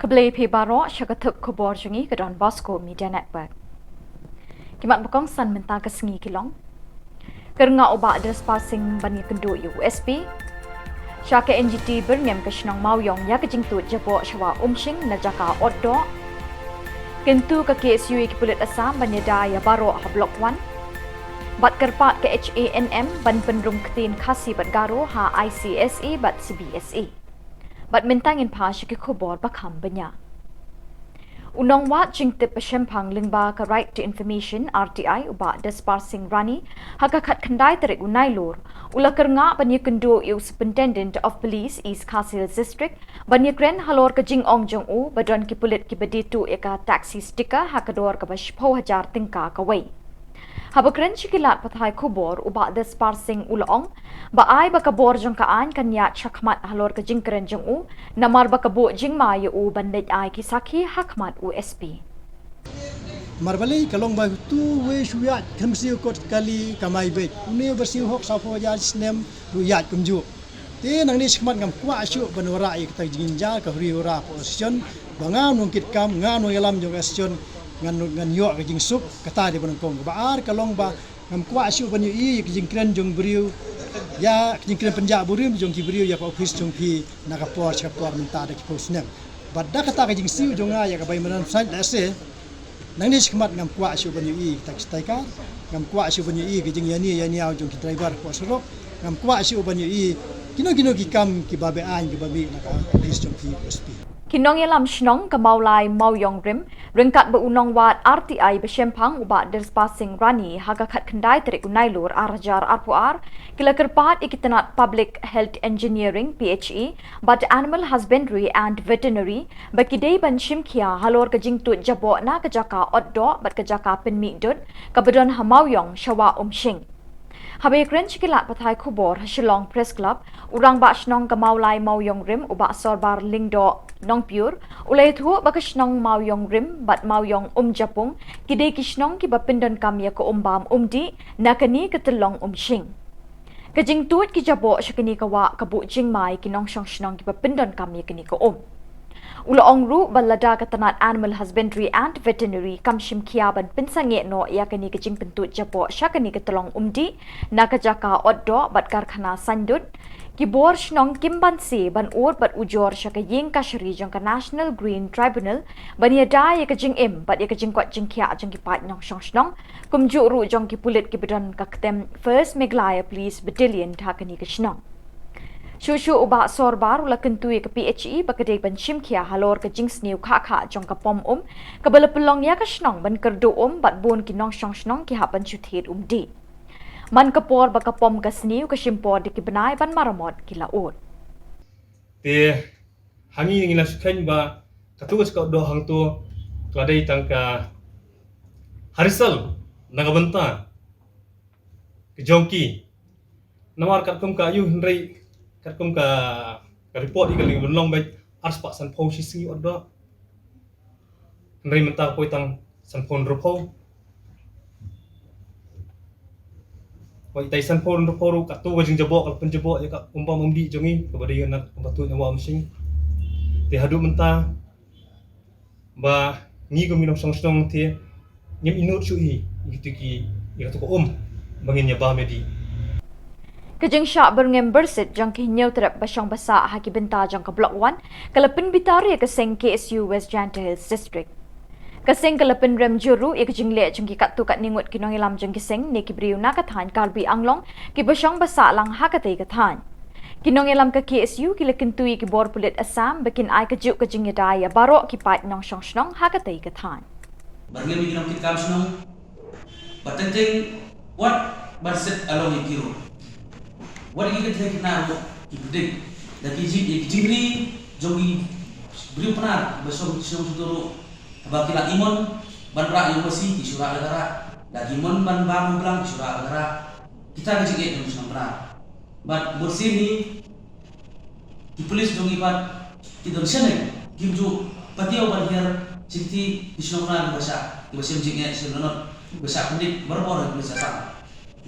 Keblai pi baro syakatup Khubor jungi ke Don Bosco Media Network. Kimat bakong san mentang ke sengi kilong. Kerengak ubak des passing bani kendu USB. Syaka NGT berngem ke senang mauyong ya ke jingtut jabok syawa umshing na jaka oddo. Kentu ke KSU ke pulit asam banyada ya baro ha blok 1. Bat kerpat ke HANM ban penrum ketin khasi bat garo ha ICSE bat CBSE. Bat mentangin pa syaki Khubor bakam banya. Unong wat jingtip pashempang lingba ka right to information RTI uba desparsing rani hakakat kandai terik unai lor ula kernga banya kendo iu superintendent of police East Kasil district banya kren halor ka jing ong jong u badon ki pulit ki beditu eka taxi sticker hakador ka bashpo hajar tingka kawai. Habakren shikilat pathai Khubor uba desparsing ulaong baay bakabor jong kaan kanya chakmat halor ka jingkren jong u namar bakabo jingma yu u bandej ay kisaki hakmat USP. Marbali kalong ba tu we shuyat khamsi kot kali kamai bet uni bersi hok safo ya snem ruyat kumju te nang ni skmat ngam kwa syu banora ik ta jinja ka hri ora position banga nungkit kam nga no yalam jong asyon ngan yo ka jing sup kata di banangkong baar kalong ba ngam kwa syu ban yu i jing kren jong briu ya jing kren penja burim jong ki briu ya ka office jong ki nakapor minta da ki posnem badda kata ka jing siu jong ya ka bai manan sai da se nang ni skmat ngam kwa syu ban yu i tak stai ka ngam kwa syu ban yu i ki jing yani au jong ki driver ko sorok ngam kwa syu ban yu i kino ki kam ki babe an ki babi naka office jong ki OSP. Kinong yalam shnong ka maulai mauyong rim ringkat beunong wat RTI besyempang ubat despassing rani hagakat kendai terik unai lur arjar arpuar kila kerpat ikitanat public health engineering PHE but animal husbandry and veterinary bakidei ban shimkia halor ka jingtut jabok na ka jaka oddo bat ka jaka penmi dut ka bedon hamauyong syawa umshing. Habai kren shikilat pathai Khubor Shillong Press Club urang ba shnong ka maulai mauyong rim uba sorbar lingdo nong pure ulai thu ba ka shnong mauyong rim bat mauyong japung kidei ki shnong ki ba pindon kam ya ko umbam umdi nakani ka telong umshing ka jingtut ki jabo shakani ka wa ka bu jingmai ki nong shnong ki ba pindon kam ya kini ko Ulaong ru balada katanat animal husbandry and veterinary kamshim kiaban pinsange no yakani kajing pentut japo syakani ketolong umdi nakajaka oddo bat karkhana sandut kibor shnong kimban si ban ur bat ujor syaka ying kashri jong ka National Green Tribunal ban yada yakajing bat yakajing kwat jingkia jong ki pat nong shnong kumju ru jong ki pulit ki bedon ka ketem First Meghalaya Police Battalion thakani ka shnong. Shushu uba sorbar ula kentui ke PHE bakadei ban shimkia halor ke jings new kha jong ka pom ka bala pelong ya ka shnong ban kerdu bat bun ki nong shnong ki ha ban chuthit di man ka por ba ka pom ka sniu ka shimpor di ki benai ban maramot ki laut te hangi ngila sukhen ba katugas ka do hang to kladai tangka harisal nagabanta ke jongki namar katkum ka yu hendrai katkum ka report igal long bai ars pa san phau si oddo hendrai menta poi tang san phon ropo poi tai san phon ropo ru katu wajing jabok kal penjabok ya ka umpam umdi jongi ka badai nak patu nyawa msing te hadu menta ba ni ko minong song te nyem inut chui gitu ki ya to ko bangin ya ba medi Kajing syak berngem bersit jang ki nyau terap basyang basa haki benta jang ka blok 1 kalapin bitari kaseng KSU West Janta Hills District. Kaseng kalapin rem juru kajing le jang ki katu kat ningut kinong ilam jang kiseng ne ki briu na kathan kalbi anglong ki basyang basa lang hakatai kathan. Kinong ilam ka KSU kila kentui ki bor pulit asam bakin ay kajuk kajing yadaya barok ki pat nong shnong hakatai kathan. Berngem kinong kitkam shnong batenteng what bersit along ikiru. What you can take now, you predict that jingri jogi beliau pernah besok sudoro bakila imon banra yang masih di surah negara dan imon ban bangun belang di surah negara kita kejengit yang sudah pernah but bersih ni di polis jogi bat kita bersih gimju patiau banhir cikti di surah negara di bersih jengit senonot besar pendik berbor polis asal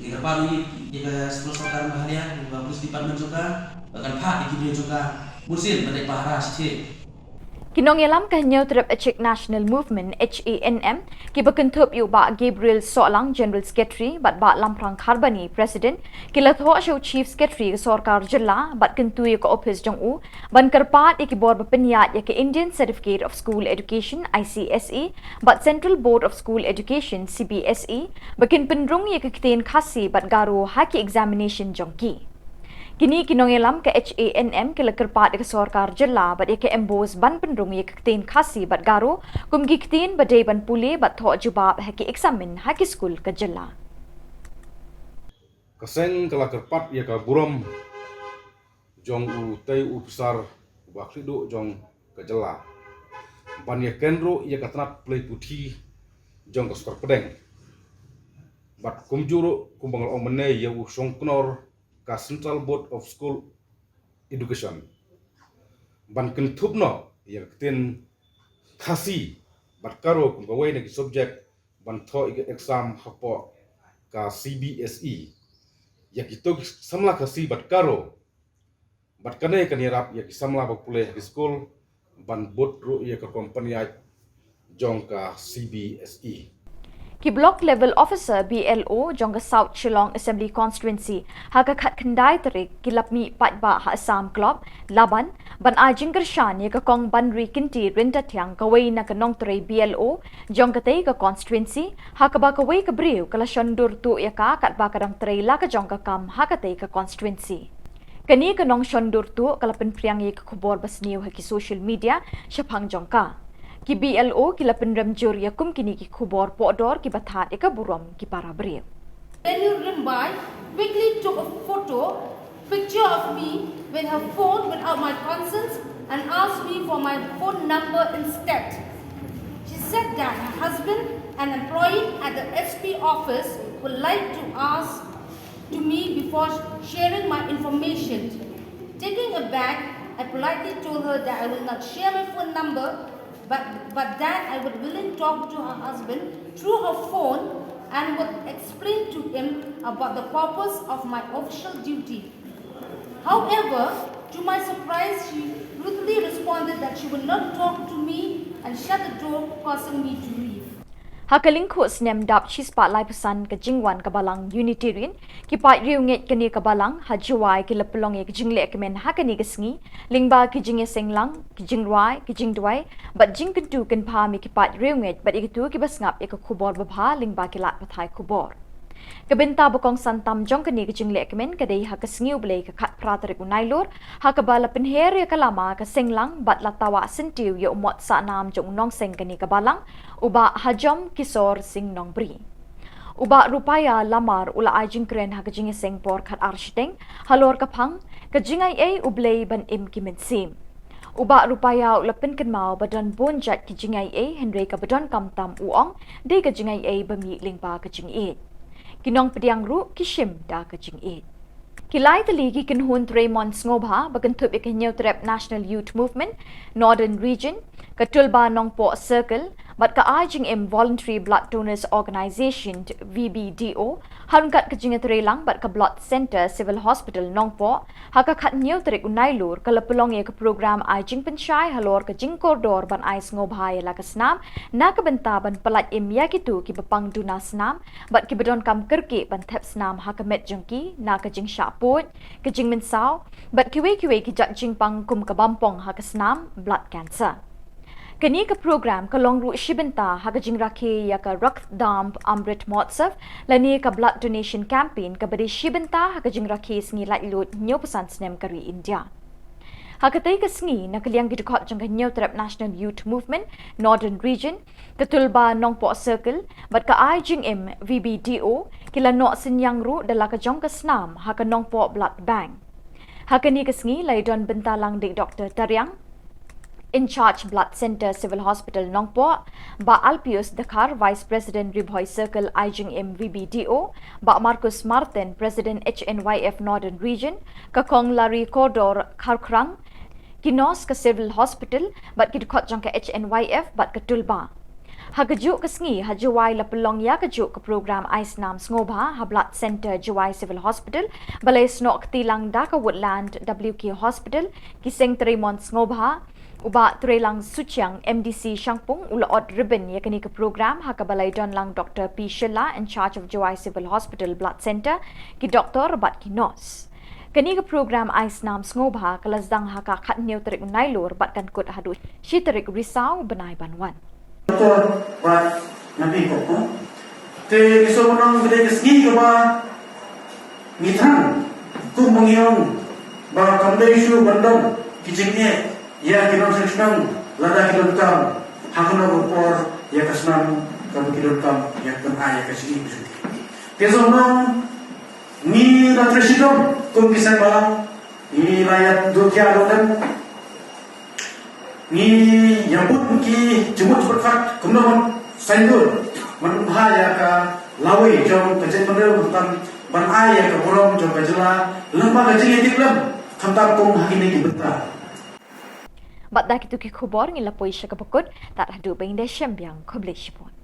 di terbaru jika setelah Meghalaya bagus departemen juga bahkan Pak di video juga musim pada pahara sih. Kinongelam kahnyaw terap Achik National Movement HANM kiba kentup yu ba Gabriel Solang General Secretary bat ba Lamprang Kharbani President kila tho show Chief Secretary Sorkar Jilla bat kentu ko office jong u ban kerpat ikibor bapeniat ya ke Indian Certificate of School Education ICSE bat Central Board of School Education CBSE bakin penrung ya ke kiten khasi bat garo haki examination jongki. Kini kinongelam ke HANM kila kerpat ke Sorkar Jilla bat ke embos ban pendrung ye kektin khasi bat garo kum giktin badai ban pule bat tho jubab haki examin haki school ke Jilla. Kaseng kala kerpat ia ka buram jong u tei u besar baklido jong ke Jilla. Ban ia kendro ia ka tanat play putih jong ke skor pedeng. Bat kumjuro kumbangal omene ia u song knor ka Central Board of School Education. Ban kentubno ia ketin khasi bat karo kum gawai nagi subject ban tho exam hapo ka CBSE. Ya kita samla khasi bat karo bat kane kanirap ya samla bakule di school ban bot ru ya ka company jong ka CBSE. Ki Block Level Officer BLO jongga South Shillong Assembly Constituency haka khat khandai terik kilapmi patba ha Assam Club Laban ban ajing gershan ye ka kong banri kinti rinta thiang kawai na kanong tray BLO jongga tei ka constituency haka ba kawai ka briu kala shondur tu ya ka kat ba kadang tray la ka jongga kam haka tei ka constituency. Kani kanong shondur tu kala penpriang ye ka khubor basniu haki social media syapang jongka. Ki BLO kila penram jur yakum kini ki khubor podor ki bathat eka burom ki para brio. When you Rimbai quickly took a picture of me with her phone without my consent and asked me for my phone number instead. She said that her husband, an employee at the SP office, would like to ask to me before sharing my information. Taking aback, I politely told her that I will not share my phone number, but that I would willing talk to her husband through her phone and would explain to him about the purpose of my official duty. However, to my surprise, she rudely responded that she would not talk to me and shut the door, causing me to leave. Hakalingko snem dap chi spotlight pesan ke jingwan kabalang Unitarian ki pat riunget kini kabalang hajuai ki lepelong ye kijingle kemen hakani kesngi lingba ki jingye senglang ki jingwai ki jingdwai bat jing kentu ken pha mi ki pat riunget bat ikitu ki basngap ek khubor babha lingba ki lat pathai khubor Kebenta bokong santam jong kini kijingle kemen kadai hakasngi ublei ka khat pratar unailor hakabala penher ya kalama ka senglang bat latawa sentiu ye umot sa nam jong nong seng kini kabalang uba hajam kisor sing nong bri uba rupaya lamar ula ajing kren hakajing seng por khat arshiteng halor kaphang kajingai ei ublei ban im kimensim uba rupaya ula pen kenmau badan bonjat kijingai ei henry ka badan kamtam uong de kajingai ei bami lingpa kajing e Kinong pediang ru kishim da kajing e. Kilai taligi kinhun Raymond Ngobha bagantup ikanyaw trep National Youth Movement Northern Region katulba nongpo circle but ka ajing im Voluntary Blood Donors Organization VBDO harungkat kajing lang but ka Blood Center Civil Hospital nongpo haka khatnyaw trek unailur kalapulong ye ka program ajing pensyai halor kajing koridor ban ais Ngobha ye la kasnam na kabenta ban palat im yakitu ki bapang duna snam but ki bedon kam kerki ban thep snam haka met jengki na kajing syaput kajing minsau but kiwe ki jat jing pang kum kabampong haka snam blood cancer Kani ka program ka longru shibenta hagajing rakhi ya ka Rakdam Amrit Mahotsav lani ka blood donation campaign ka bari shibenta hagajing rakhi sngi lailut nyo pesan snem kari India. Hakatai ka sngi nakaliang gidukot jang nyo trap National Youth Movement Northern Region katulba nongpo circle but ka ajing im VBDO kila no sinyang ru dala ka jong ka snam haka nongpo blood bank. Hakani ka sngi laidon bentalang dik Dr. Taryang In charge Blood Center Civil Hospital Nongpo, Ba Alpius Dakar, Vice President Ribhoy Circle Ijing MVBDO, Ba Marcus Martin, President HNYF Northern Region, Kakong Lari Kodor Kharkrang, Kinos ka Civil Hospital, Bat Kidkot Jang ka HNYF, Bat Katulba. Hagajuk kasngi hajuwai lapelong ya kajuk ka program Ice Nam Ngobha ha Blood Center Juwai Civil Hospital balai snok tilang da ka Woodland WK Hospital kiseng Tremont Ngobha Uba Trelang Suchiang MDC Shangpung ulaot ribbon yakni ke program haka balai don lang Dr. P. Shilla in charge of Jawai Civil Hospital Blood Center ki Dr. Bat Kinos. Kani ke program ais nam ngobha kalazdang haka khat neu terik unailur bat kan kut hadu shi terik risau benai banwan. Dr. Bat nabi ko te iso monong gede keski ke ba mitang kumungyong ba kamdeshu bandam kijingye ya kinon senang lada kinon kam hakuna bopor ya kasnam kam kinon kam ya kan aya kasih itu teso monong ni da presidon kum kisan balang ni layat dukia dodan ni nyambut ki jemut berkat kumnon saindur man bahaya ka lawi jom kajen mandeu hutan ban aya ka borom jom kajela lemba kajeng etiklam khamtam kum hakine ki betra Bat dah kitu ki khubor ngila poisha ka pekut tak hadu beng de syembiang khoble shipon.